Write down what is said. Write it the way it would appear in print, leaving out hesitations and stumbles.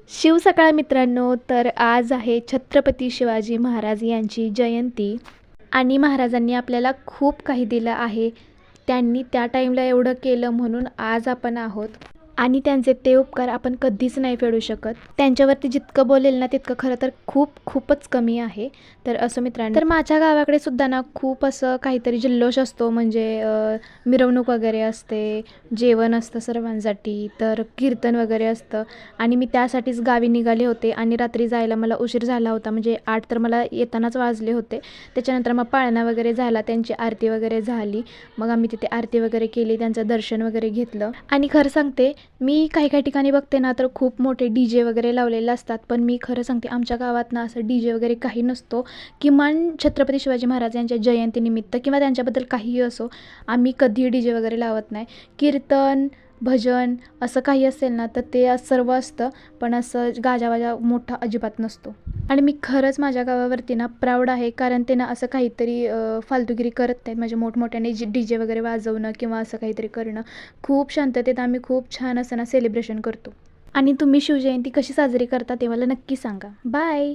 शिवसकाळ मित्रांनो, तर आज आहे छत्रपती शिवाजी महाराज यांची जयंती आणि महाराजांनी आपल्याला खूप काही दिलं आहे. त्यांनी त्या टाईमला एवढं केलं म्हणून आज आपण आहोत आणि त्यांचे ते उपकार आपण कधीच नाही फेडू शकत. त्यांच्यावरती जितकं बोलेल ना तितकं खरं तर खूपच कमी आहे. तर असं मित्रांनो, तर माझ्या गावाकडे सुद्धा ना खूप असं काहीतरी जल्लोष असतो, म्हणजे मिरवणूक वगैरे असते, जेवण असतं सर्वांसाठी, तर कीर्तन वगैरे असतं आणि मी त्यासाठीच गावी निघाले होते आणि रात्री जायला मला उशीर झाला होता, म्हणजे 8 तर मला येतानाच वाजले होते. त्याच्यानंतर मग पाळणा वगैरे झाला, त्यांची आरती वगैरे झाली. मग आम्ही तिथे आरती वगैरे केली, त्यांचं दर्शन वगैरे घेतलं. आणि खरं सांगते, मी काही ठिकाणी बघते ना तर खूप मोठे DJ वगैरे लावलेले असतात, पण मी खरं सांगते आमच्या गावात ना असं DJ वगैरे काही नसतो. किमान छत्रपती शिवाजी महाराज यांच्या जयंतीनिमित्त किंवा त्यांच्याबद्दल काहीही असो, आम्ही कधीही DJ वगैरे लावत नाही. कीर्तन, भजन असं काही असेल ना तर ते सर्व असतं, पण असं गाजावाजा मोठा अजिबात नसतो. आणि मी खरंच माझ्या गावावरती ना प्राऊड आहे, कारण ते ना असं काहीतरी फालतूगिरी करत नाहीत. म्हणजे मोठमोठ्याने DJ वगैरे वाजवणं किंवा असं काहीतरी करणं, खूप शांततेत आम्ही खूप छान असं ना सेलिब्रेशन करतो. आणि तुम्ही शिवजयंती कशी साजरी करता ते मला नक्की सांगा. बाय.